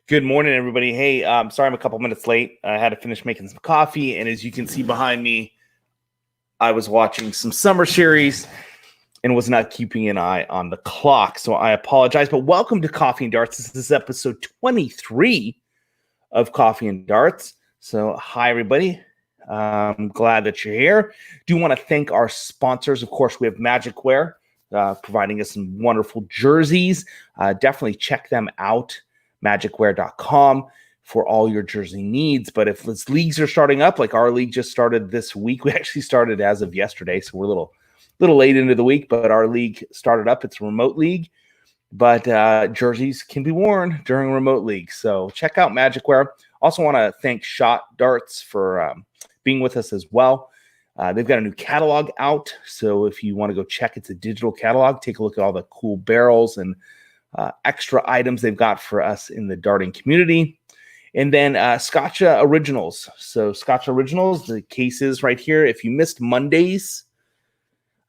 Good morning, everybody. Hey, sorry I'm a couple minutes late. I had to finish making some coffee, and as you can see behind me, I was watching some summer series and was not keeping an eye on the clock, so I apologize. But welcome to Coffee and Darts. This is episode 23 of Coffee and Darts. So, hi, everybody. I'm glad that you're here. Do want to thank our sponsors. Of course, we have Magic Wear providing us some wonderful jerseys. Definitely check them out. Magicwear.com for all your jersey needs. But if this leagues are starting up, like our league just started this week, we actually started as of yesterday, so we're a little late into the week, but our league started up. It's a remote league, but jerseys can be worn during remote leagues. So check out Magicwear. Also want to thank Shot Darts for being with us as well. They've got a new catalog out, so if you want to go check, it's a digital catalog. Take a look at all the cool barrels and extra items they've got for us in the darting community. And then Scotcha Originals. So Scotcha Originals, the cases right here. If you missed Monday's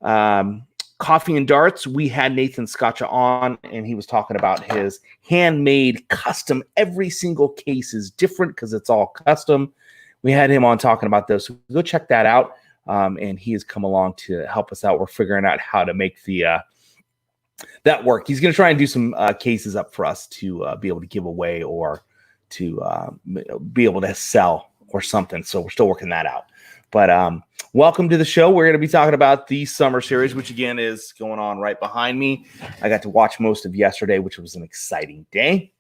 Coffee and Darts, we had Nathan Scotcha on, and he was talking about his handmade custom. Every single case is different because it's all custom. We had him on talking about those. So go check that out. And he has come along to help us out. We're figuring out how to make that work. He's going to try and do some cases up for us to be able to give away or to be able to sell or something. So we're still working that out. But welcome to the show. We're going to be talking about the summer series, which again is going on right behind me. I got to watch most of yesterday, which was an exciting day.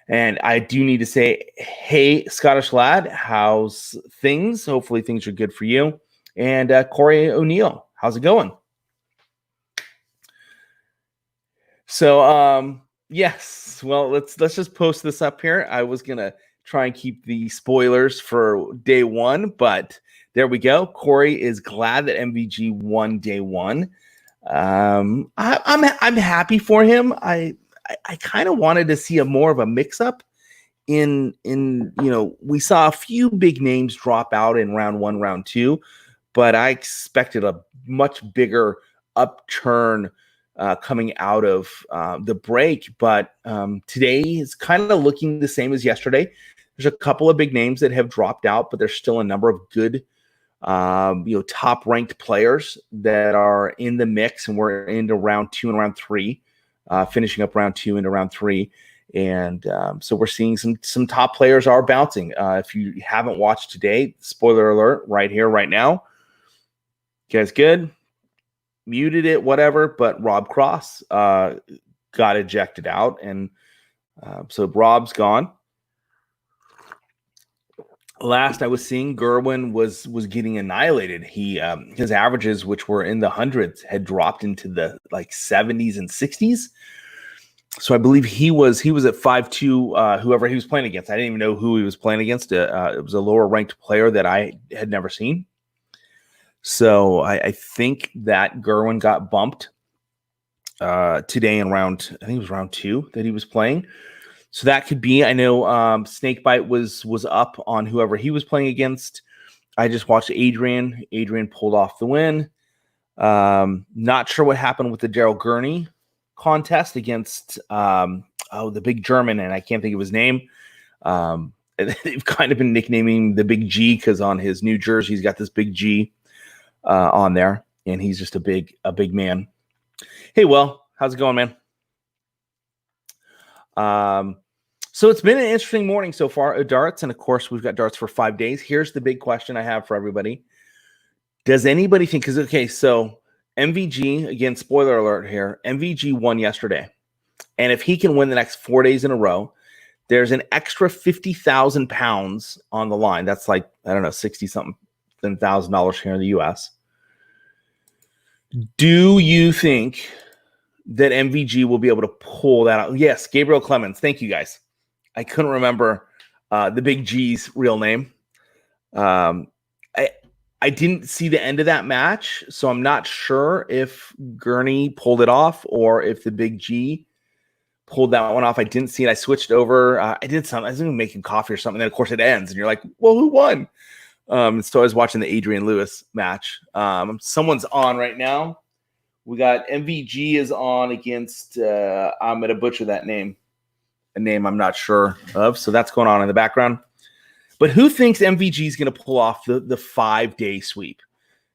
And I do need to say, hey, Scottish lad, how's things? Hopefully things are good for you. And Corey O'Neill, how's it going? So, yes, well, let's just post this up here. I was going to try and keep the spoilers for day one, but there we go. Corey is glad that MVG won day one. I'm happy for him. I kind of wanted to see more of a mix-up in we saw a few big names drop out in round one, round two, but I expected a much bigger upturn coming out of the break. But today is kind of looking the same as yesterday. There's a couple of big names that have dropped out, but there's still a number of good top-ranked players that are in the mix, and we're into round two and round three. Finishing up round two into round three. And so we're seeing some top players are bouncing. If you haven't watched today, spoiler alert right here, right now. You guys good? Muted it, whatever, but Rob Cross got ejected out. And so Rob's gone. Last I was seeing, Gerwin was getting annihilated. His averages, which were in the hundreds, had dropped into the 70s and 60s. So I believe he was at 5'2", whoever he was playing against. I didn't even know who he was playing against. It was a lower ranked player that I had never seen. So I think that Gerwin got bumped today in round, I think it was round two that he was playing. So that could be. I know Snakebite was up on whoever he was playing against. I just watched Adrian. Adrian pulled off the win. Not sure what happened with the Daryl Gurney contest against the big German, and I can't think of his name. They've kind of been nicknaming the Big G because on his new jersey he's got this Big G on there, and he's just a big man. Hey, Will, how's it going, man? So it's been an interesting morning so far at darts, and of course we've got darts for 5 days. Here's the big question I have for everybody. Does anybody think, so MVG, again, spoiler alert here, MVG won yesterday. And if he can win the next 4 days in a row, there's an extra 50,000 pounds on the line. That's like, I don't know, 60-something $1,000 here in the U.S. Do you think that MVG will be able to pull that out? Yes, Gabriel Clemens. Thank you, guys. I couldn't remember the Big G's real name. I didn't see the end of that match, so I'm not sure if Gurney pulled it off or if the Big G pulled that one off. I didn't see it. I switched over. I was even making coffee or something. And then, of course, it ends, and you're like, well, who won? So I was watching the Adrian Lewis match. Someone's on right now. We got MVG is on against, I'm going to butcher that name. a name I'm not sure of. So that's going on in the background. But who thinks MVG is going to pull off the 5-day sweep?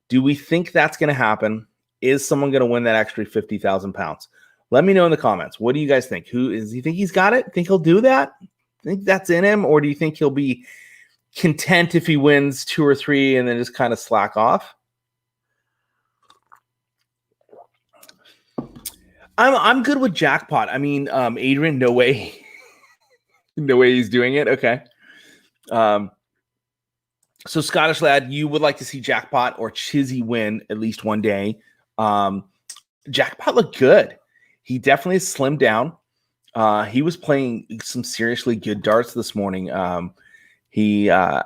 Do we think that's going to happen? Is someone going to win that extra 50,000 pounds? Let me know in the comments. What do you guys think? Who is? You think he's got it? Think he'll do that? Think that's in him? Or do you think he'll be content if he wins 2 or 3 and then just kind of slack off? I'm good with jackpot. I mean, Adrian, no way. No way he's doing it. Okay. So Scottish Lad, you would like to see Jackpot or Chizzy win at least one day. Jackpot looked good. He definitely slimmed down. He was playing some seriously good darts this morning. He had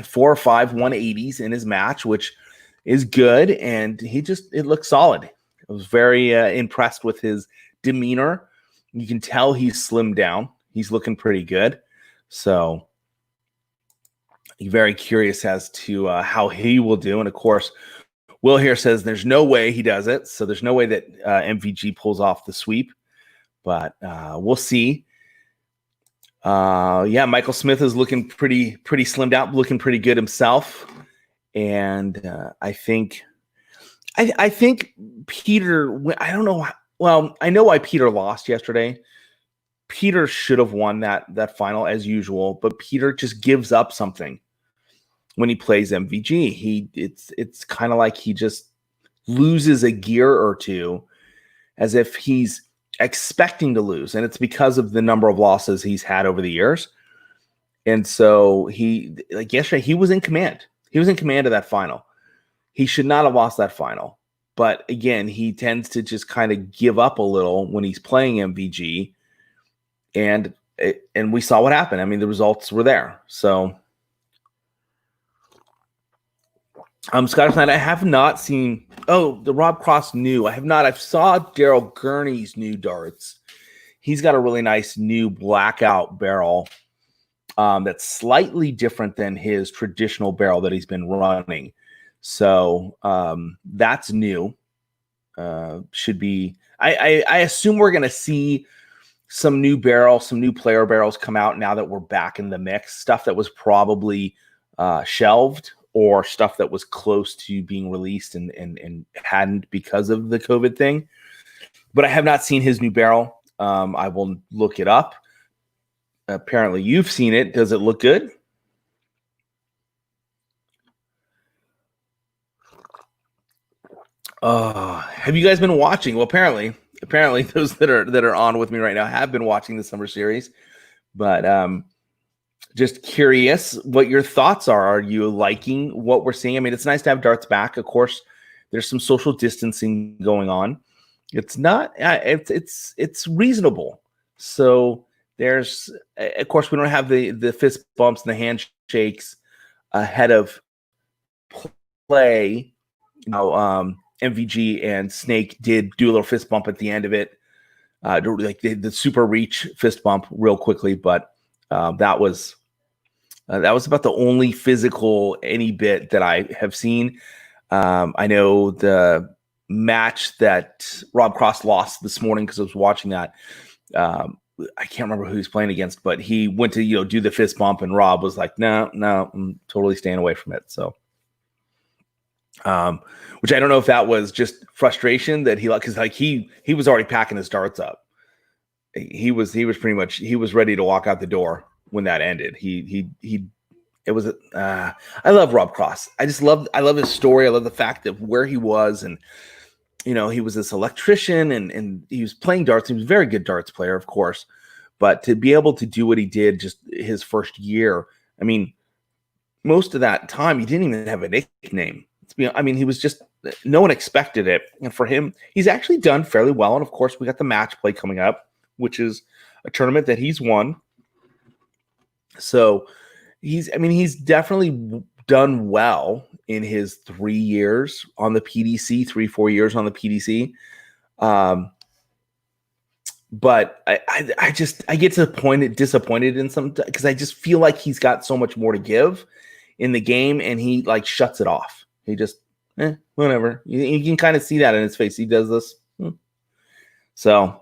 4 or 5 180s in his match, which is good. And it looked solid. I was very impressed with his demeanor. You can tell he's slimmed down. He's looking pretty good. So very curious as to how he will do. And of course, Will here says there's no way he does it. So there's no way that MVG pulls off the sweep, but we'll see. Yeah, Michael Smith is looking pretty slimmed out, looking pretty good himself. And I think Peter, I don't know. Well, I know why Peter lost yesterday. Peter should have won that final as usual, but Peter just gives up something when he plays MVG. It's kind of like he just loses a gear or two as if he's expecting to lose. And it's because of the number of losses he's had over the years. And so yesterday, he was in command. He was in command of that final. He should not have lost that final. But again, he tends to just kind of give up a little when he's playing MVG. And we saw what happened. I mean, the results were there. So Scottish Knight, I have not seen. Oh, the Rob Cross new. I have not. I saw Daryl Gurney's new darts. He's got a really nice new blackout barrel that's slightly different than his traditional barrel that he's been running. So that's new. Should be. I assume we're going to see some new player barrels come out now that we're back in the mix. Stuff that was probably shelved, or stuff that was close to being released and hadn't because of the COVID thing. But I have not seen his new barrel. I will look it up. Apparently you've seen it. Does it look good? Have you guys been watching? Well, apparently those that are on with me right now have been watching the summer series. But just curious what your thoughts are. Are you liking what we're seeing? I mean, it's nice to have darts back. Of course, there's some social distancing going on. It's not. It's reasonable. So there's, of course, we don't have the fist bumps and the handshakes ahead of play. MVG and Snake did do a little fist bump at the end of it, like the super reach fist bump real quickly, but that was about the only physical any bit that I have seen. I know the match that Rob Cross lost this morning, because I was watching that. I can't remember who he's playing against, but he went to do the fist bump, and Rob was like, no, I'm totally staying away from it. So, which I don't know if that was just frustration that because he was already packing his darts up. He was pretty much, he was ready to walk out the door when that ended. It was I love Rob Cross. I love his story. I love the fact of where he was, and he was this electrician and he was playing darts. He was a very good darts player, of course, but to be able to do what he did just his first year, I mean, most of that time he didn't even have a nickname. He was just, no one expected it. And for him, he's actually done fairly well. And of course, we got the match play coming up, which is a tournament that he's won. So he's definitely done well in his 3 years on the PDC, 3-4 years on the PDC. But I get to the point disappointed in some, because I just feel like he's got so much more to give in the game, and he shuts it off. He just, whatever. You can kind of see that in his face. He does this. So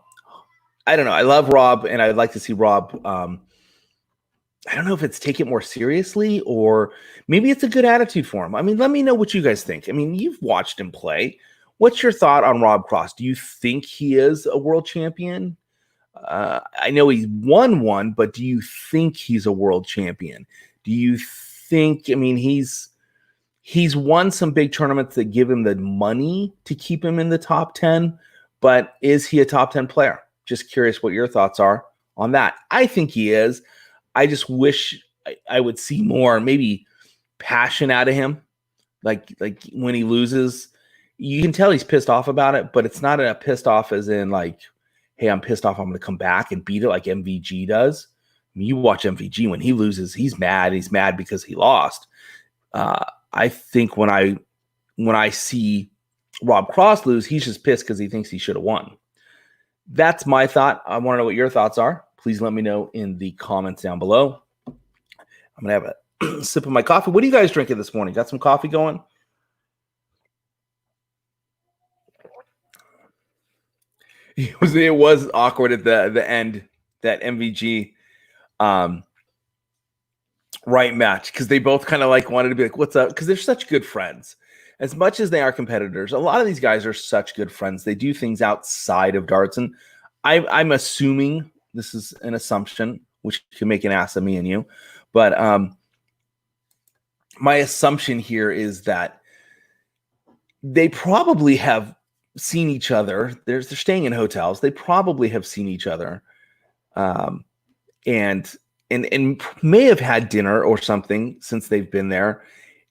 I don't know. I love Rob, and I'd like to see Rob. I don't know if it's take it more seriously or maybe it's a good attitude for him. I mean, let me know what you guys think. I mean, you've watched him play. What's your thought on Rob Cross? Do you think he is a world champion? I know he's won one, but do you think he's a world champion? Do you think? I mean, he's won some big tournaments that give him the money to keep him in the top 10, but is he a top 10 player? Just curious what your thoughts are on that. I think he is. I just wish I would see more, maybe passion out of him. Like when he loses, you can tell he's pissed off about it, but it's not a pissed off as in like, hey, I'm pissed off. I'm going to come back and beat it like MVG does. I mean, you watch MVG when he loses, he's mad. He's mad because he lost. I think when I see Rob Cross lose, he's just pissed because he thinks he should have won. That's my thought. I want to know what your thoughts are. Please let me know in the comments down below. I'm going to have a sip of my coffee. What are you guys drinking this morning? Got some coffee going? It was awkward at the end, that MVG right match, because they both kind of like wanted to be like, what's up? Because they're such good friends. As much as they are competitors, a lot of these guys are such good friends. They do things outside of darts. And I'm assuming, this is an assumption, which can make an ass of me and you. But my assumption here is that they probably have seen each other. They're staying in hotels. They probably have seen each other, and may have had dinner or something since they've been there.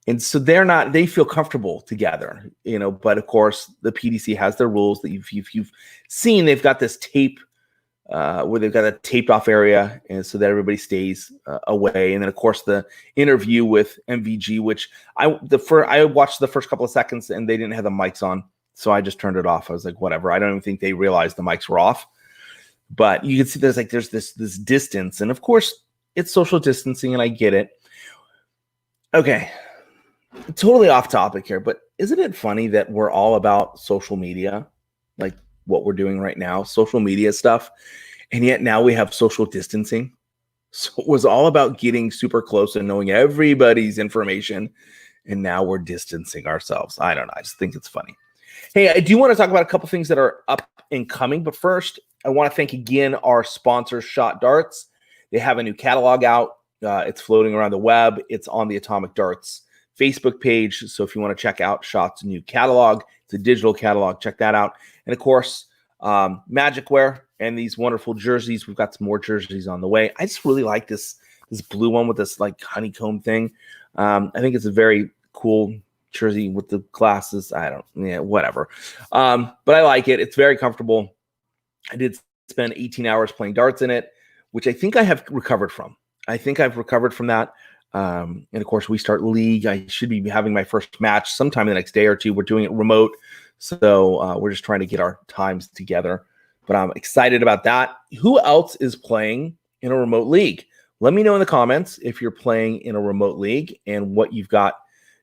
And so they feel comfortable together, but of course the PDC has their rules that you've seen. They've got this tape where they've got a taped off area, and so that everybody stays away. And then of course the interview with MVG, which I watched the first couple of seconds and they didn't have the mics on. So I just turned it off. I was like, whatever. I don't even think they realized the mics were off. But you can see there's this distance. And of course it's social distancing, and I get it. Okay. Totally off topic here, but isn't it funny that we're all about social media, like what we're doing right now, social media stuff, and yet now we have social distancing? So it was all about getting super close and knowing everybody's information, and now we're distancing ourselves. I don't know. I just think it's funny. Hey, I do want to talk about a couple things that are up and coming, but first, I want to thank again our sponsor, Shot Darts. They have a new catalog out. It's floating around the web. It's on the Atomic Darts Facebook page. So if you want to check out Shot's new catalog, it's a digital catalog. Check that out. And of course, Magic Wear and these wonderful jerseys. We've got some more jerseys on the way. I just really like this blue one with this like honeycomb thing. I think it's a very cool jersey with the glasses. Whatever. But I like it. It's very comfortable. I did spend 18 hours playing darts in it, which I think I have recovered from. I think I've recovered from that. And of course, we start league. I should be having my first match sometime the next day or two. We're doing it remote. So we're just trying to get our times together. But I'm excited about that. Who else is playing in a remote league? Let me know in the comments if you're playing in a remote league and what you've got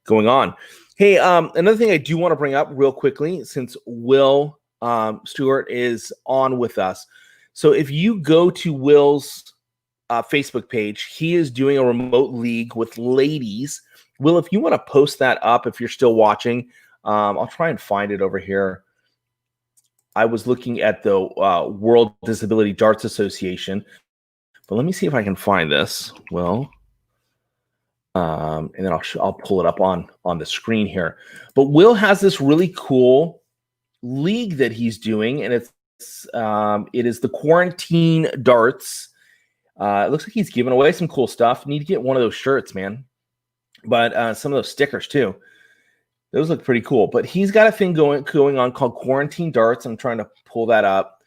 going on. Hey, another thing I do want to bring up real quickly, since Will Stewart is on with us. So if you go to Will's Facebook page, he is doing a remote league with ladies. Will, if you want to post that up, if you're still watching, I'll try and find it over here. I was looking at the World Disability Darts Association, but let me see if I can find this. Well, and then I'll pull it up on the screen here. But Will has this really cool league that he's doing, and it is the Quarantine Darts. It looks like he's giving away some cool stuff. Need to get one of those shirts, man. But some of those stickers too. Those look pretty cool. But he's got a thing going on called Quarantine Darts. I'm trying to pull that up.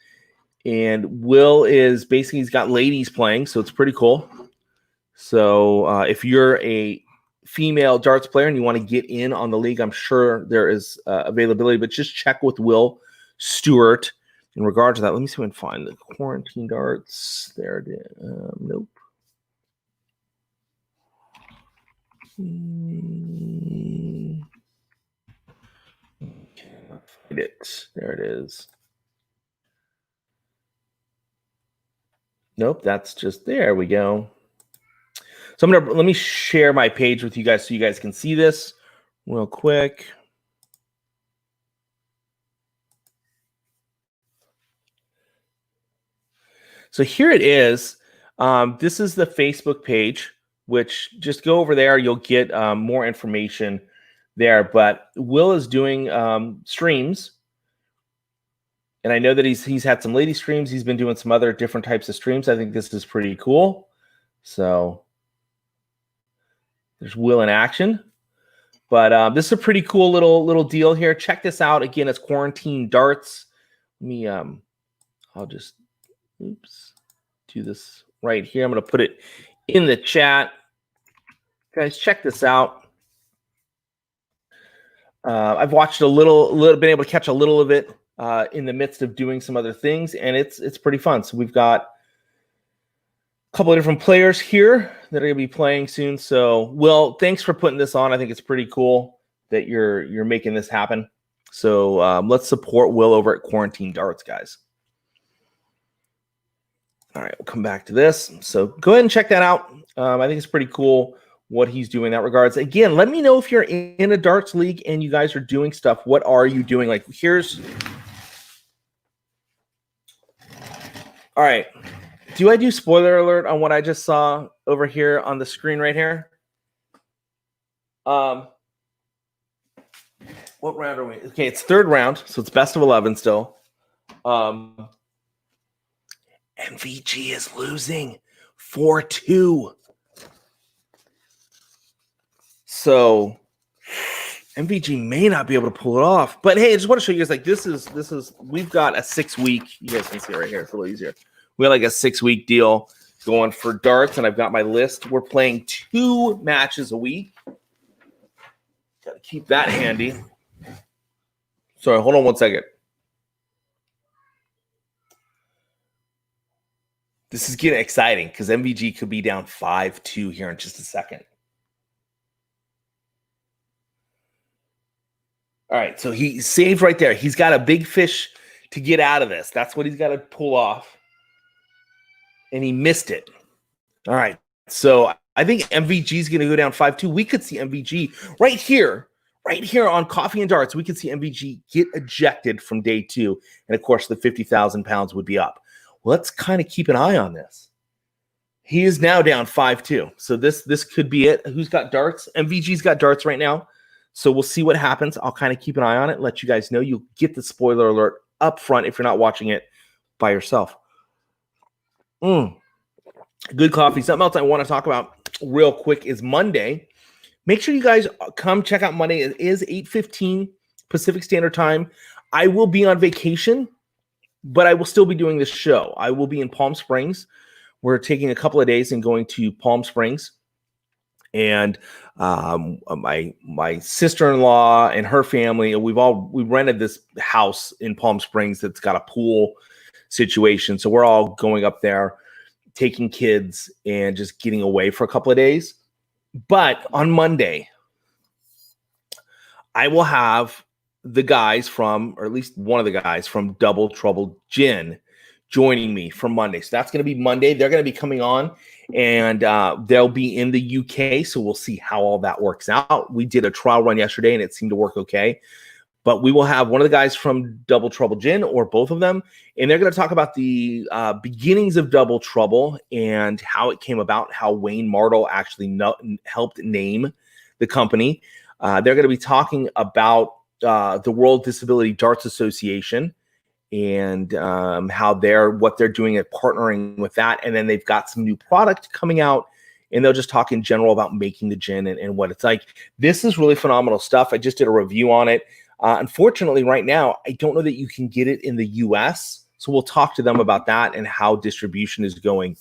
And Will is basically, he's got ladies playing, so it's pretty cool. So if you're a female darts player and you want to get in on the league, I'm sure there is availability. But just check with Will Stewart in regard to that. Let me see if I can find the Quarantine Darts. There it is. Nope. Can't find it. There it is. Nope, that's just there we go. So let me share my page with you guys so you guys can see this real quick. So here it is. This is the Facebook page, which just go over there. You'll get more information there. But Will is doing streams. And I know that he's had some lady streams. He's been doing some other different types of streams. I think this is pretty cool. So there's Will in action. But this is a pretty cool little deal here. Check this out. Again, it's Quarantine Darts. Let me I'll just do this right here. I'm going to put it in the chat. Guys, check this out. I've watched been able to catch a little of it in the midst of doing some other things, and it's pretty fun. So we've got a couple of different players here that are going to be playing soon. So, Will, thanks for putting this on. I think it's pretty cool that you're making this happen. So let's support Will over at Quarantine Darts, guys. All right, we'll come back to this. So go ahead and check that out. I think it's pretty cool what he's doing in that regards. Again, let me know if you're in a darts league and you guys are doing stuff. What are you doing? Like, here's... All right. Do I do spoiler alert on what I just saw over here on the screen right here? What round are we? Okay, it's third round, so it's best of 11 still. MVG is losing 4-2. So MVG may not be able to pull it off. But hey, I just want to show you guys, like, this is we've got a 6-week, you guys can see it right here, it's a little easier. We have like a 6-week deal going for darts, and I've got my list. We're playing 2 matches a week. Got to keep that handy. Sorry, hold on one second. This is getting exciting because MVG could be down 5-2 here in just a second. All right, so he saved right there. He's got a big fish to get out of this. That's what he's got to pull off. And he missed it. All right, so I think MVG is going to go down 5-2. We could see MVG right here on Coffee and Darts. We could see MVG get ejected from day 2. And, of course, the 50,000 pounds would be up. Let's kind of keep an eye on this. He is now down 5-2. So this could be it. Who's got darts? MVG's got darts right now. So we'll see what happens. I'll kind of keep an eye on it, let you guys know. You'll get the spoiler alert up front if you're not watching it by yourself. Good coffee. Something else I want to talk about real quick is Monday. Make sure you guys come check out Monday. It is 8:15 Pacific Standard Time. I will be on vacation, but I will still be doing this show. I will be in Palm Springs. We're taking a couple of days and going to Palm Springs. And my sister-in-law and her family, we rented this house in Palm Springs that's got a pool situation. So we're all going up there, taking kids and just getting away for a couple of days. But on Monday, I will have the guys from, or at least one of the guys from Double Trouble Gin joining me for Monday. So that's going to be Monday. They're going to be coming on, and they'll be in the UK. So we'll see how all that works out. We did a trial run yesterday, and it seemed to work okay. But we will have one of the guys from Double Trouble Gin, or both of them, and they're going to talk about the beginnings of Double Trouble and how it came about, how Wayne Martle actually helped name the company. They're going to be talking about the World Disability Darts Association and what they're doing at partnering with that. And then they've got some new product coming out, and they'll just talk in general about making the gin and what it's like. This is really phenomenal stuff. I just did a review on it. Unfortunately, right now, I don't know that you can get it in the US. So we'll talk to them about that and how distribution is going.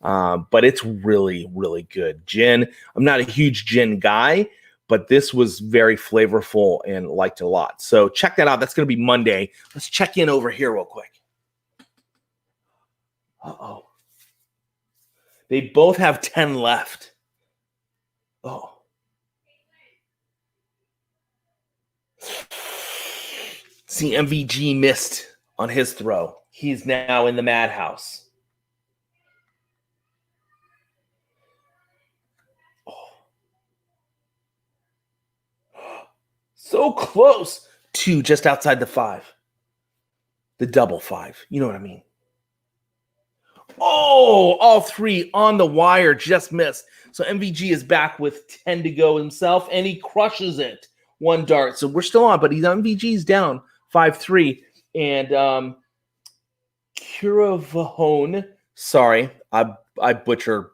But it's really, really good. Gin, I'm not a huge gin guy, but this was very flavorful and liked it a lot. So check that out. That's going to be Monday. Let's check in over here real quick. Uh-oh. They both have 10 left. Oh. See, MVG missed on his throw. He's now in the madhouse. So close to just outside the 5. The double 5. You know what I mean? Oh, all 3 on the wire, just missed. So MVG is back with 10 to go himself, and he crushes it. 1 dart. So we're still on, but MVG's down 5-3. And Curavahone, sorry, I butcher.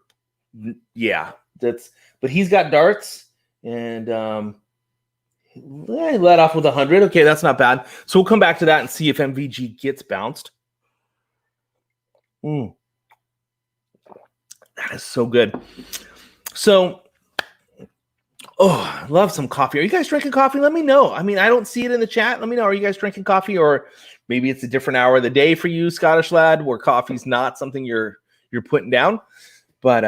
Yeah, but he's got darts, and I let off with 100. Okay, that's not bad. So we'll come back to that and see if MVG gets bounced. That is so good. So, I love some coffee. Are you guys drinking coffee? Let me know. I mean, I don't see it in the chat. Let me know. Are you guys drinking coffee, or maybe it's a different hour of the day for you, Scottish lad, where coffee's not something you're putting down? But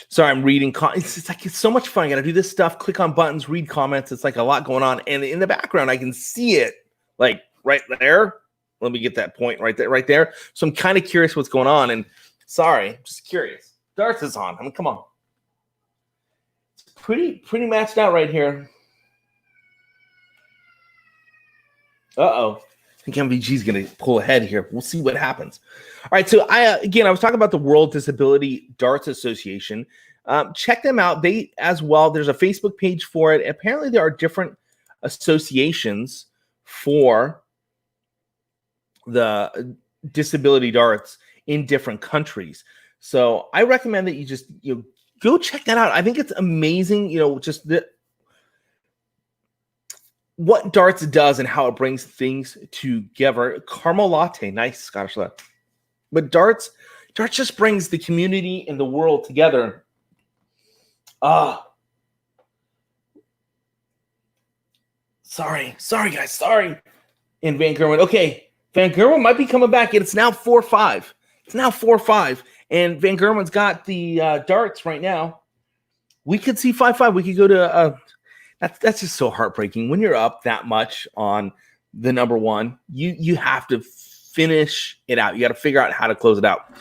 sorry, I'm reading. It's like, it's so much fun. I got to do this stuff, click on buttons, read comments. It's like a lot going on. And in the background, I can see it like right there. Let me get that point right there. So I'm kind of curious what's going on. And sorry, just curious. Darts is on. I mean, come on. It's pretty matched out right here. Uh-oh. I think MVG is going to pull ahead here. We'll see what happens. All right, so I was talking about the World Disability Darts Association. Check them out. They as well. There's a Facebook page for it. Apparently, there are different associations for the disability darts in different countries. So I recommend that you just go check that out. I think it's amazing. Just what darts does and how it brings things together. Caramel latte, nice Scottish lad. But darts just brings the community and the world together. Sorry guys, sorry. And Van Gerwen, okay, Van Gerwen might be coming back. It's now 4-5. And Van Gerwen's got the darts right now. We could see 5-5. We could go to that's just so heartbreaking. When you're up that much on the number 1, you have to finish it out. You got to figure out how to close it out.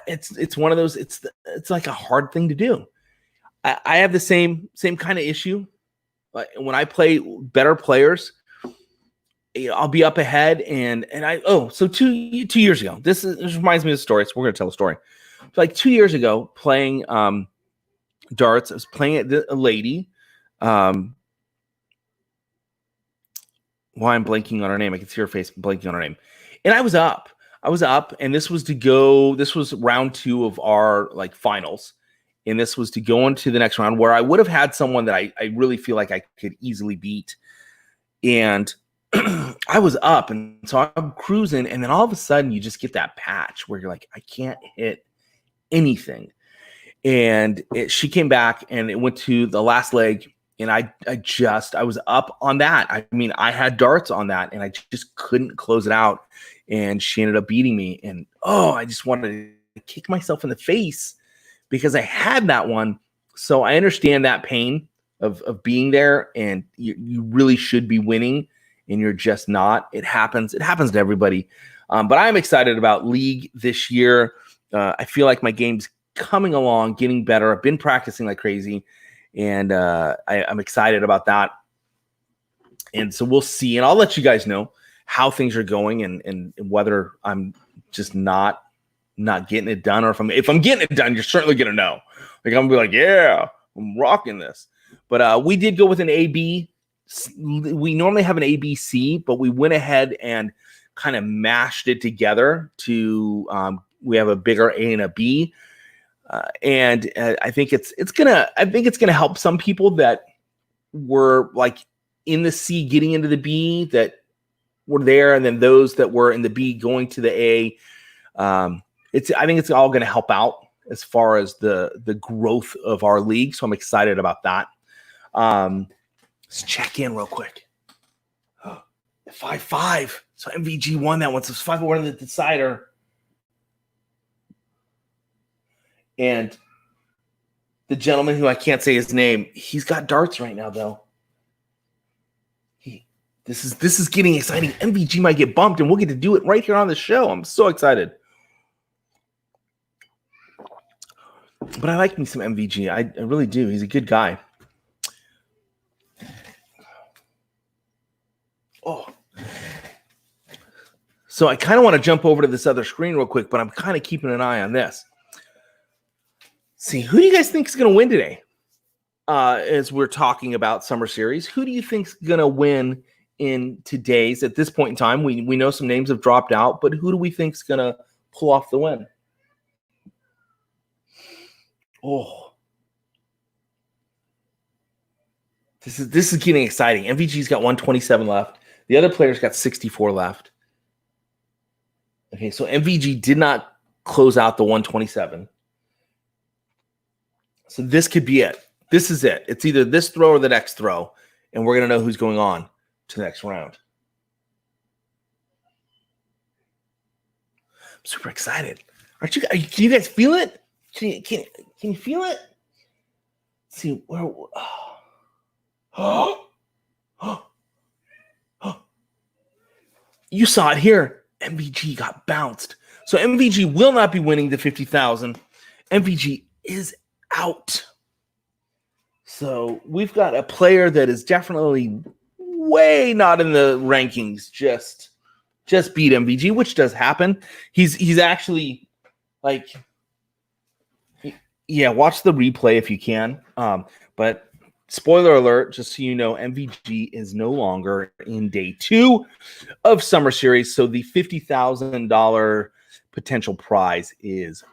It's one of those. It's like a hard thing to do. I have the same kind of issue. When I play better players, I'll be up ahead, and so 2 years ago. This reminds me of the story. So we're gonna tell a story. Like 2 years ago, playing darts. I was playing a lady. Why I'm blanking on her name. I can see her face blanking on her name. And I was up, and this was round 2 of our finals. And this was to go into the next round where I would have had someone that I really feel like I could easily beat. And I was up, and so I'm cruising, and then all of a sudden you just get that patch where you're like, I can't hit anything. And she came back, and it went to the last leg, and I was up on that. I mean, I had darts on that, and I just couldn't close it out. And she ended up beating me. And I just wanted to kick myself in the face because I had that one. So I understand that pain of being there, and you really should be winning, and you're just not. It happens to everybody. But I'm excited about League this year. I feel like my game's coming along, getting better. I've been practicing like crazy, and I'm excited about that. And so we'll see, and I'll let you guys know how things are going, and whether I'm just not getting it done, or if I'm getting it done, you're certainly gonna know. Like, I'm gonna be like, yeah, I'm rocking this. But we did go with an AB. We normally have an ABC, but we went ahead and kind of mashed it together to we have a bigger A and a B. And I think it's gonna help some people that were like in the C getting into the B that were there, and then those that were in the B going to the A. I think it's all going to help out as far as the growth of our league. So I'm excited about that. Let's check in real quick. 5-5. So MVG won that one. So it's 5-1 in the decider. And the gentleman who I can't say his name, he's got darts right now, though. This is getting exciting. MVG might get bumped, and we'll get to do it right here on the show. I'm so excited. But I like me some MVG. I really do. He's a good guy. Oh. So I kind of want to jump over to this other screen real quick, but I'm kind of keeping an eye on this. See, who do you guys think is going to win today? As we're talking about Summer Series, who do you think is going to win in today's? At this point in time, we know some names have dropped out, but who do we think is going to pull off the win? Oh, this is getting exciting. MVG's got 127 left. The other players got 64 left. Okay, so MVG did not close out the 127. So this could be it. This is it. It's either this throw or the next throw, and we're going to know who's going on to the next round. I'm super excited. Aren't you? Can you guys feel it? Can you feel it? Let's see where. You saw it here. MVG got bounced. So MVG will not be winning the 50,000. MVG is out. So we've got a player that is definitely way not in the rankings. Just beat MVG, which does happen. He's actually like, yeah. Watch the replay if you can. But spoiler alert, just so you know, MVG is no longer in day 2 of Summer Series. So the $50,000 potential prize is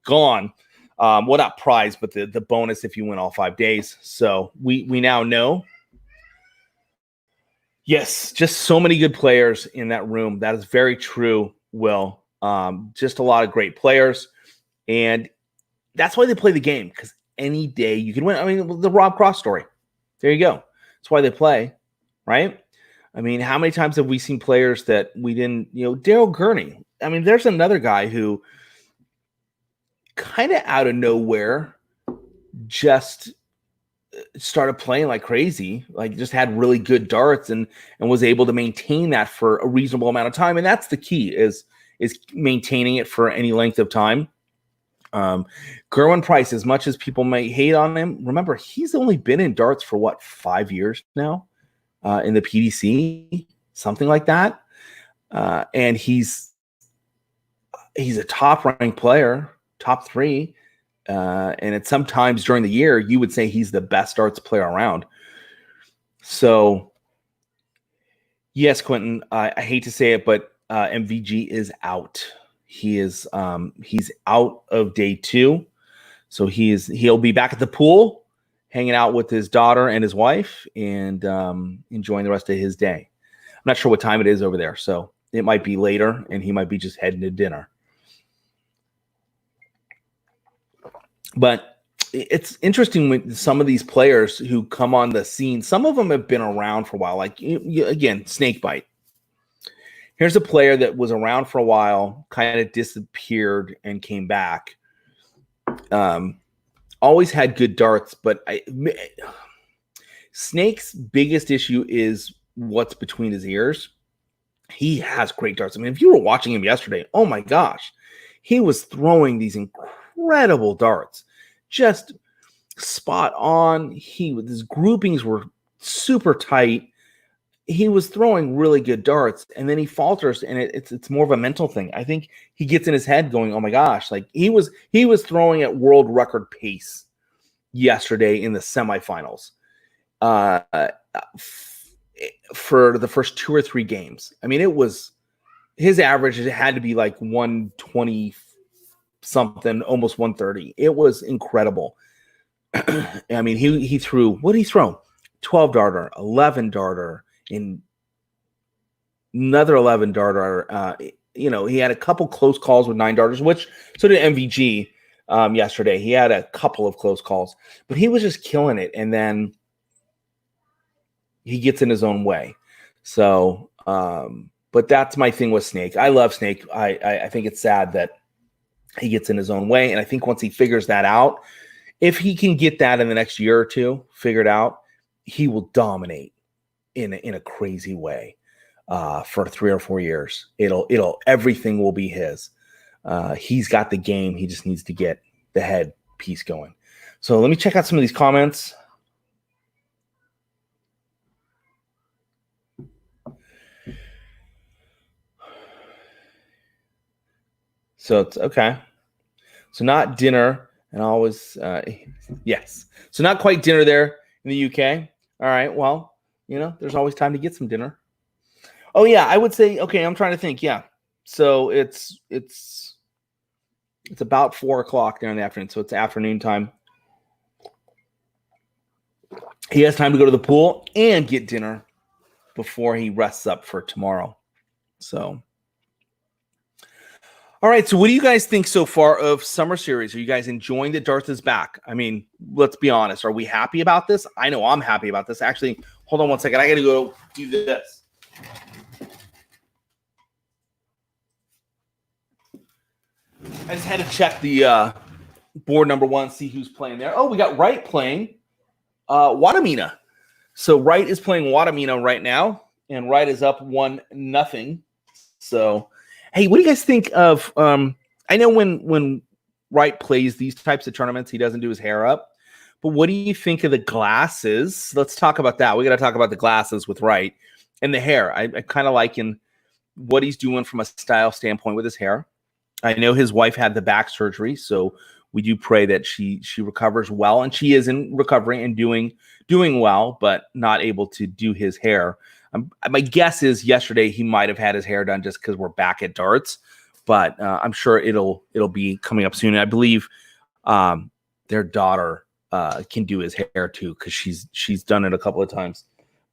gone. Well, not prize, but the bonus if you win all 5 days. So we now know. Yes, just so many good players in that room. That is very true, Will. Just a lot of great players. And that's why they play the game, because any day you can win. I mean, the Rob Cross story. There you go. That's why they play, right? I mean, how many times have we seen players that we didn't, Daryl Gurney. I mean, there's another guy who kind of out of nowhere just started playing like crazy, like just had really good darts and was able to maintain that for a reasonable amount of time. And that's the key is maintaining it for any length of time. Gerwin Price, as much as people may hate on him, remember, he's only been in darts for 5 years now in the PDC, something like that. And he's a top ranked player, top 3. And at sometimes during the year, you would say he's the best darts player around. So yes, Quentin, I hate to say it, but MVG is out. He's out of day 2. So he'll be back at the pool, hanging out with his daughter and his wife, and enjoying the rest of his day. I'm not sure what time it is over there, so it might be later, and he might be just heading to dinner. But it's interesting with some of these players who come on the scene. Some of them have been around for a while, like again, Snakebite. Here's a player that was around for a while, kind of disappeared and came back. Always had good darts, but Snake's biggest issue is what's between his ears. He has great darts. I mean, if you were watching him yesterday, oh my gosh, he was throwing these incredible darts, just spot on. His groupings were super tight. He was throwing really good darts, and then he falters, and it's more of a mental thing. I think he gets in his head going, "Oh my gosh!" Like he was throwing at world record pace yesterday in the semifinals for the first 2 or 3 games. I mean, it was his average. It had to be like 120 something, almost 130. It was incredible. I mean, he threw, what did he throw? 12 darter, 11 darter. In another 11 darter, he had a couple close calls with 9 darters, which so did MVG yesterday. He had a couple of close calls, but he was just killing it. And then he gets in his own way. So, but that's my thing with Snake. I love Snake. I think it's sad that he gets in his own way. And I think once he figures that out, if he can get that in the next year or 2 figured out, he will dominate in a crazy way for 3 or 4 years. Everything will be his. He's got the game. He just needs to get the head piece going. So let me check out some of these comments. So it's okay. So not dinner, and always yes. So not quite dinner there in the UK. All right. Well, there's always time to get some dinner. Oh yeah, I would say okay. I'm trying to think. Yeah. So it's about 4:00 there in the afternoon. So it's afternoon time. He has time to go to the pool and get dinner before he rests up for tomorrow. So. All right, so what do you guys think so far of Summer Series? Are you guys enjoying that Darth is back? I mean, let's be honest. Are we happy about this? I know I'm happy about this. Actually, hold on one second. I got to go do this. I just had to check the board number 1, see who's playing there. Oh, we got Wright playing Wadamina. So Wright is playing Wadamina right now, and Wright is up 1-0. So... hey, what do you guys think of I know when Wright plays these types of tournaments, he doesn't do his hair up. But what do you think of the glasses? Let's talk about that. We got to talk about the glasses with Wright and the hair. I kind of like what he's doing from a style standpoint with his hair. I know his wife had the back surgery, so we do pray that she recovers well, and she is in recovery and doing well, but not able to do his hair. My guess is yesterday he might have had his hair done just because we're back at darts, but I'm sure it'll be coming up soon. And I believe their daughter can do his hair too because she's done it a couple of times.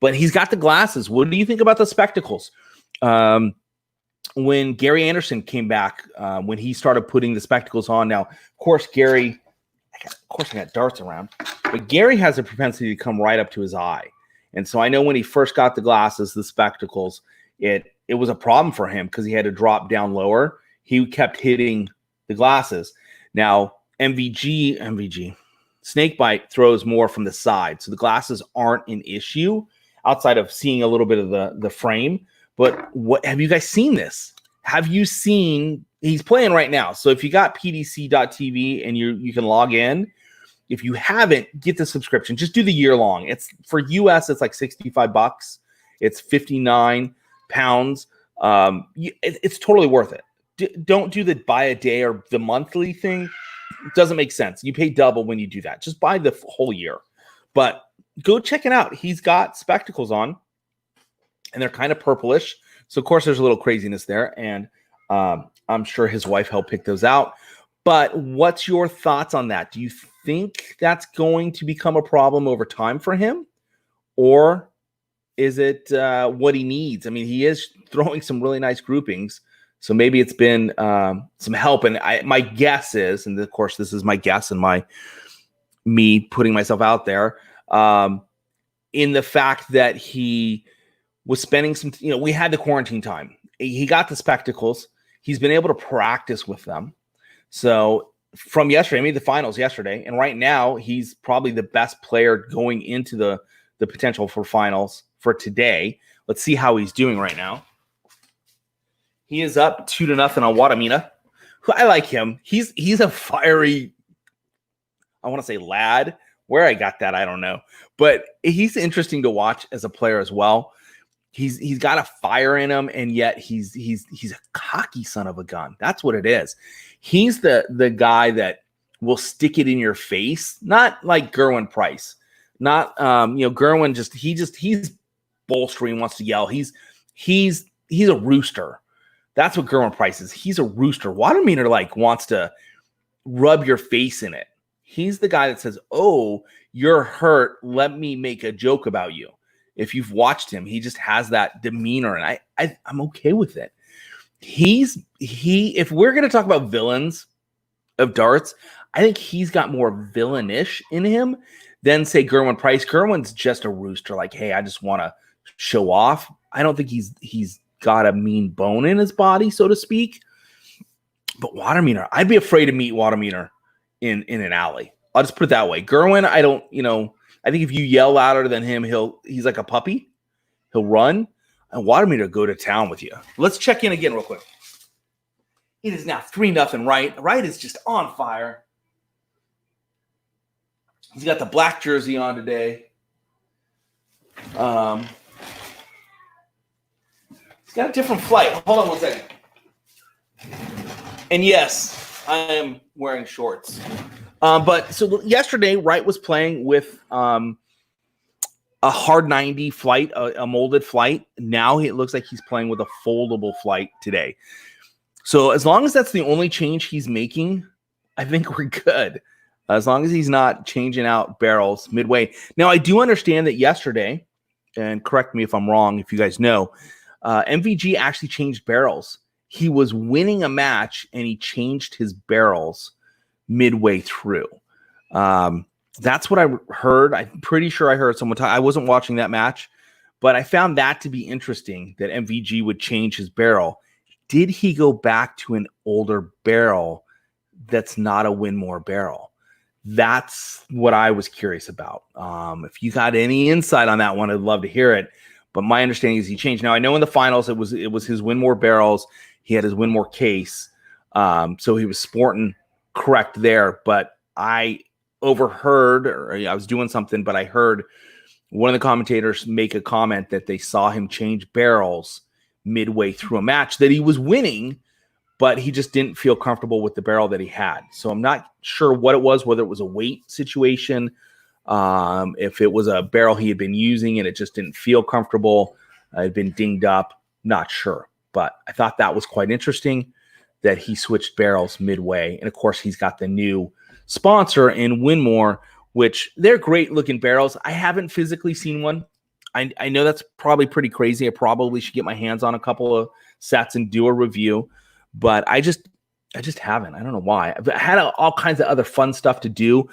But he's got the glasses. What do you think about the spectacles? When Gary Anderson came back, when he started putting the spectacles on, now of course I got darts around, but Gary has a propensity to come right up to his eye. And so I know when he first got the glasses, the spectacles, it was a problem for him because he had to drop down lower. He kept hitting the glasses. Now, MVG, Snakebite throws more from the side. So the glasses aren't an issue outside of seeing a little bit of the frame. But what have you guys seen this? Have you seen he's playing right now? So if you got pdc.tv and you can log in, if you haven't, get the subscription. Just do the year long. It's for US, it's like $65. It's 59 pounds. It's totally worth it. Don't do the buy a day or the monthly thing. It doesn't make sense. You pay double when you do that. Just buy the whole year. But go check it out. He's got spectacles on, and they're kind of purplish. So, of course, there's a little craziness there. And I'm sure his wife helped pick those out. But what's your thoughts on that? Do you think that's going to become a problem over time for him? Or is it what he needs? I mean, he is throwing some really nice groupings. So maybe it's been some help. And my guess is, and of course, this is my guess and me putting myself out there, in the fact that he was spending some, we had the quarantine time. He got the spectacles. He's been able to practice with them. So from yesterday, I made the finals yesterday, and right now he's probably the best player going into the potential for finals for today. Let's see how he's doing right now. He is up 2-0 on Wadamina. I like him. He's a fiery, I want to say lad. Where I got that, I don't know. But he's interesting to watch as a player as well. He's got a fire in him, and yet he's a cocky son of a gun. That's what it is. He's the guy that will stick it in your face, not like Gerwin Price. Not Gerwin he's bolstering, wants to yell. He's a rooster. That's what Gerwin Price is. He's a rooster. Wadamina wants to rub your face in it. He's the guy that says, "Oh, you're hurt. Let me make a joke about you." If you've watched him, he just has that demeanor, and I'm okay with it. If we're gonna talk about villains of darts, I think he's got more villainish in him than say Gerwin Price. Gerwin's just a rooster, like, hey, I just want to show off. I don't think he's got a mean bone in his body, so to speak. But Wadamina, I'd be afraid to meet Wadamina in an alley. I'll just put it that way. Gerwin, I think if you yell louder than him, he's like a puppy. He'll run. And Wadamina go to town with you. Let's check in again real quick. It is now 3-0 Wright. Wright is just on fire. He's got the black jersey on today. He's got a different flight. Hold on one second. And yes, I am wearing shorts. But so yesterday, Wright was playing with a hard 90 flight, a molded flight. Now it looks like he's playing with a foldable flight today. So as long as that's the only change he's making, I think we're good. As long as he's not changing out barrels midway. Now, I do understand that yesterday, and correct me if I'm wrong, if you guys know, MVG actually changed barrels. He was winning a match, and he changed his barrels midway through. That's what I heard. I'm pretty sure I heard someone talk. I wasn't watching that match, but I found that to be interesting that MVG would change his barrel. Did he go back to an older barrel that's not a Winmore barrel? That's what I was curious about. If you got any insight on that one, I'd love to hear it. But my understanding is he changed. Now, I know in the finals it was his Winmore barrels. He had his Winmore case. So he was sporting correct there. But I overheard, or I was doing something, but I heard one of the commentators make a comment that they saw him change barrels midway through a match that he was winning, but he just didn't feel comfortable with the barrel that he had. So I'm not sure what it was, whether it was a weight situation, if it was a barrel he had been using and it just didn't feel comfortable, it had been dinged up, not sure. But I thought that was quite interesting that he switched barrels midway. And of course, he's got the new sponsor in Winmore, which they're great looking barrels. I haven't physically seen one. I know that's probably pretty crazy. I probably should get my hands on a couple of sets and do a review, but I just haven't. I don't know why. I've had all kinds of other fun stuff to do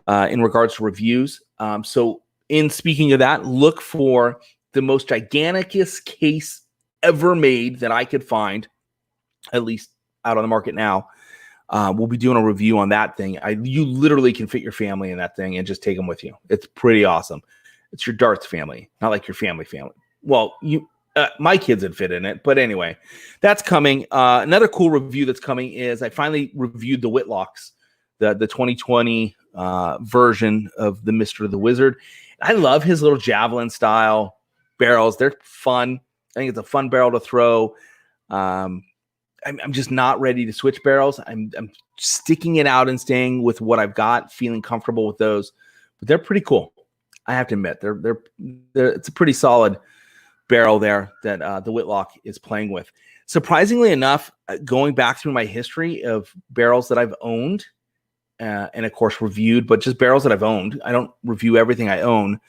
in regards to reviews. So in speaking of that, look for the most giganticest case ever made that I could find, at least out on the market now. We'll be doing a review on that thing. You literally can fit your family in that thing and just take them with you. It's pretty awesome. It's your darts family, not like your family. Well, my kids would fit in it, but anyway, that's coming. Another cool review that's coming is I finally reviewed the Whitlocks, the 2020 version of the Mr. the Wizard. I love his little javelin style barrels. They're fun. I think it's a fun barrel to throw. I'm just not ready to switch barrels. I'm sticking it out and staying with what I've got, feeling comfortable with those. But they're pretty cool. I have to admit, they're it's a pretty solid barrel there that the Whitlock is playing with. Surprisingly enough, going back through my history of barrels that I've owned and of course reviewed, but just barrels that I've owned. I don't review everything I own.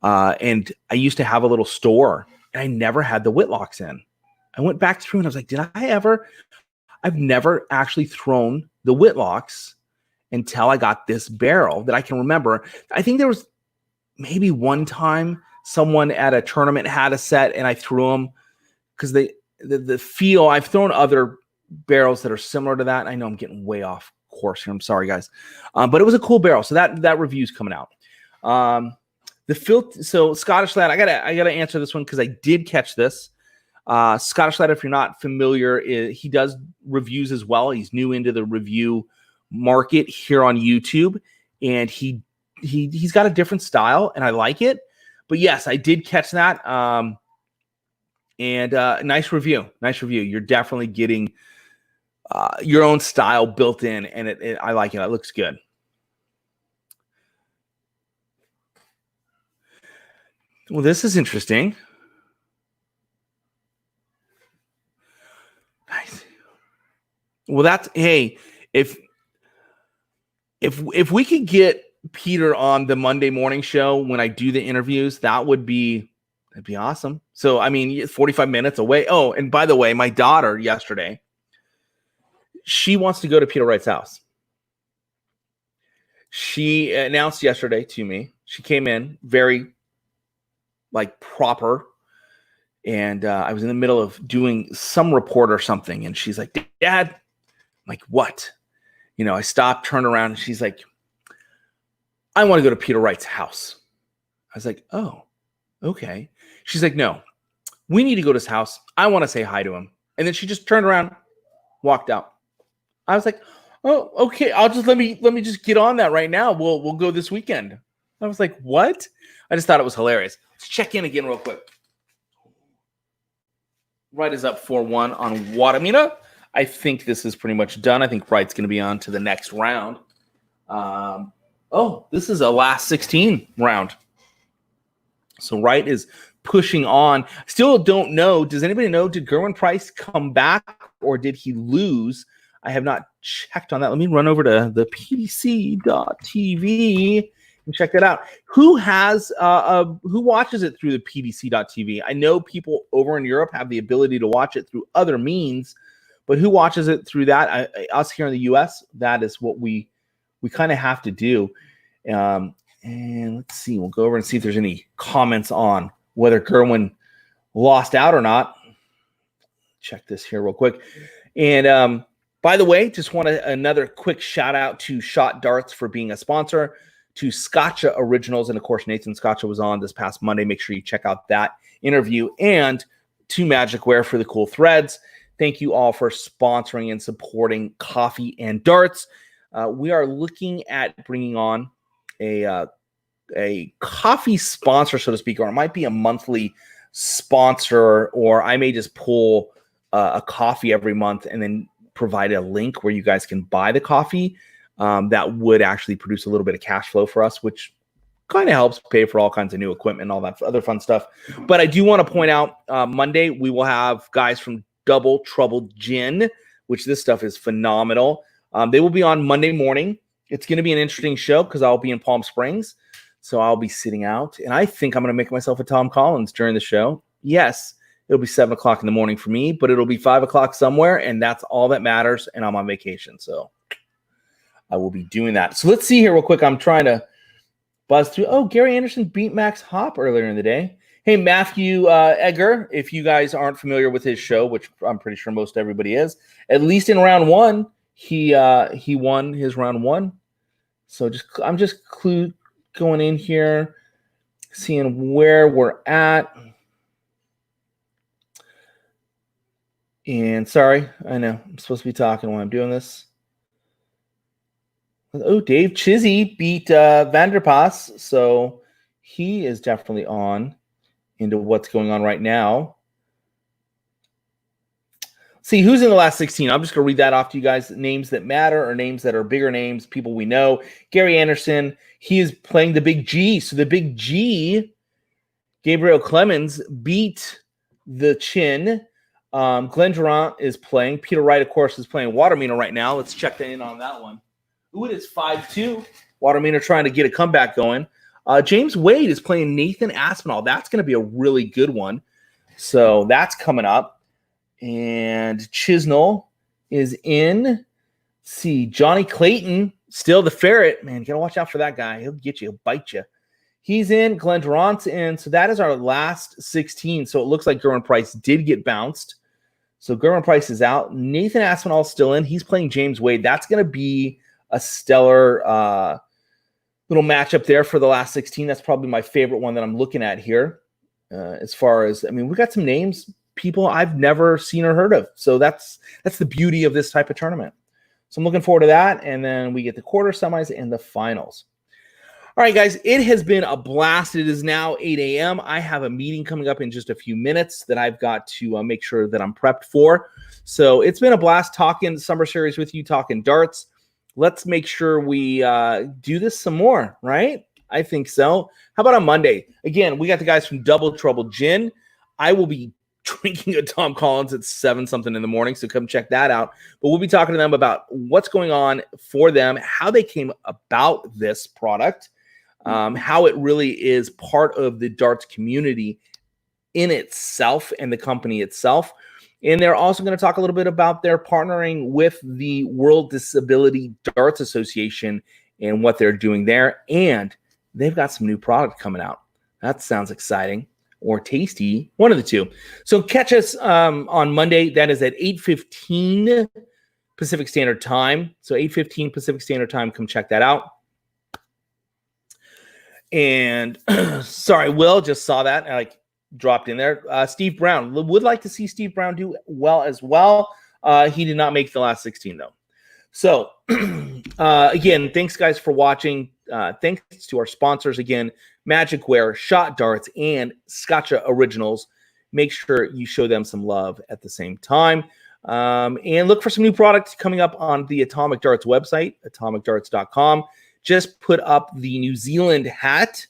And I used to have a little store and I never had the Whitlocks in. I went back through and I was like, I've never actually thrown the Whitlocks until I got this barrel that I can remember. I think there was maybe one time someone at a tournament had a set and I threw them because the feel. I've thrown other barrels that are similar to that. I know I'm getting way off course here. I'm sorry, guys. But it was a cool barrel. So that review's coming out. So Scottish Lad, I gotta answer this one because I did catch this. Scottish Lad, if you're not familiar, he does reviews as well. He's new into the review market here on YouTube, and he's got a different style, and I like it. But yes, I did catch that. And nice review. You're definitely getting your own style built in, and I like it. It looks good. Well, this is interesting. Nice. Well, if we could get Peter on the Monday morning show when I do the interviews, that'd be awesome. So, I mean, 45 minutes away. Oh, and by the way, my daughter yesterday, she wants to go to Peter Wright's house. She announced yesterday to me, she came in very proper. And I was in the middle of doing some report or something. And she's like, Dad, I'm like, what? I stopped, turned around, and she's like, I want to go to Peter Wright's house. I was like, oh, okay. She's like, no, we need to go to his house. I want to say hi to him. And then she just turned around, walked out. I was like, Oh, okay. Let me just get on that right now. We'll go this weekend. I was like, what? I just thought it was hilarious. Let's check in again real quick. Wright is up 4-1 on Watamina. I think this is pretty much done. I think Wright's going to be on to the next round. This is a last 16 round. So Wright is pushing on. Still don't know. Does anybody know? Did Gerwin Price come back or did he lose? I have not checked on that. Let me run over to the PDC.TV and check that out. Who watches it through the PDC.TV? I know people over in Europe have the ability to watch it through other means, but who watches it through that? Us here in the U.S., that is what we kind of have to do. And let's see. We'll go over and see if there's any comments on whether Gerwin lost out or not. Check this here real quick. And by the way, just want another quick shout out to Shot Darts for being a sponsor, to Scotcha Originals, and of course Nathan Scotcha was on this past Monday. Make sure you check out that interview, and to Magicware for the cool threads. Thank you all for sponsoring and supporting Coffee and Darts. We are looking at bringing on a coffee sponsor, so to speak, or it might be a monthly sponsor, or I may just pull a coffee every month and then provide a link where you guys can buy the coffee. That would actually produce a little bit of cash flow for us, which kind of helps pay for all kinds of new equipment and all that other fun stuff. But I do want to point out Monday, we will have guys from Double Trouble Gin, which this stuff is phenomenal. They will be on Monday morning. It's going to be an interesting show because I'll be in Palm Springs. So I'll be sitting out. And I think I'm going to make myself a Tom Collins during the show. Yes, it'll be 7 o'clock in the morning for me, but it'll be 5 o'clock somewhere. And that's all that matters. And I'm on vacation. So I will be doing that. So let's see here real quick. I'm trying to buzz through. Oh, Gary Anderson beat Max Hopp earlier in the day. Hey, Matthew Egger, if you guys aren't familiar with his show, which I'm pretty sure most everybody is, at least in round one, he won his round one. So I'm just going in here, seeing where we're at. And sorry, I know I'm supposed to be talking while I'm doing this. Oh, Dave Chizzy beat Vanderpass, so he is definitely on into what's going on right now. See, who's in the last 16? I'm just going to read that off to you guys. Names that matter or names that are bigger names, people we know. Gary Anderson, he is playing the Big G. So the Big G, Gabriel Clemens, beat the Chin. Glenn Durant is playing. Peter Wright, of course, is playing Watermina right now. Let's check in on that one. Ooh, it is 5-2. Watermina trying to get a comeback going. James Wade is playing Nathan Aspinall. That's going to be a really good one. So that's coming up. And Chisnell is in. Let's see, Johnny Clayton, still the ferret. Man, you got to watch out for that guy. He'll get you. He'll bite you. He's in. Glenn Durant's in. So that is our last 16. So it looks like Gerwin Price did get bounced. So Gerwin Price is out. Nathan Aspinall's still in. He's playing James Wade. That's going to be a stellar little matchup there for the last 16. That's probably my favorite one that I'm looking at here. As far as, I mean, we got some names, people I've never seen or heard of. So that's the beauty of this type of tournament. So I'm looking forward to that. And then we get the quarter semis and the finals. All right, guys, it has been a blast. It is now 8 a.m. I have a meeting coming up in just a few minutes that I've got to make sure that I'm prepped for. So it's been a blast talking Summer Series with you, talking darts. Let's make sure we do this some more, right? I think so. How about on Monday? Again, we got the guys from Double Trouble Gin. I will be drinking a Tom Collins at 7-something in the morning, so come check that out. But we'll be talking to them about what's going on for them, how they came about this product, how it really is part of the darts community in itself and the company itself. And they're also going to talk a little bit about their partnering with the World Disability Darts Association and what they're doing there. And they've got some new product coming out. That sounds exciting or tasty, one of the two. So catch us on Monday. That is at 8:15 Pacific Standard Time. So 8:15 Pacific Standard Time. Come check that out. And sorry, Will, just saw that. Dropped in there. Steve Brown. Would like to see Steve Brown do well as well. He did not make the last 16, though. So, again, thanks, guys, for watching. Thanks to our sponsors, again, Magicware, Shot Darts, and Scotcha Originals. Make sure you show them some love at the same time. And look for some new products coming up on the Atomic Darts website, atomicdarts.com. Just put up the New Zealand hat,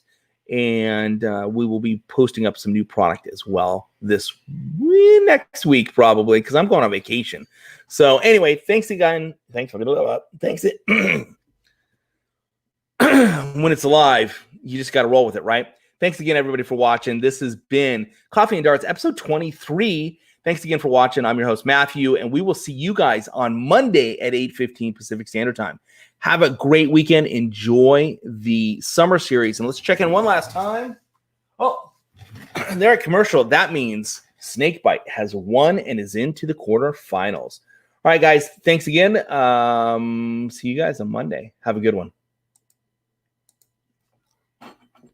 and we will be posting up some new product as well next week, probably, because I'm going on vacation. So anyway, thanks again. Thanks for thanks it. When it's alive, you just got to roll with it, right? Thanks again, everybody, for watching. This has been Coffee and Darts, episode 23. Thanks again for watching. I'm your host, Matthew, and we will see you guys on Monday at 8:15 Pacific Standard Time. Have a great weekend. Enjoy the summer series. And let's check in one last time. Oh, they're at commercial. That means Snakebite has won and is into the quarterfinals. All right, guys. Thanks again. See you guys on Monday. Have a good one.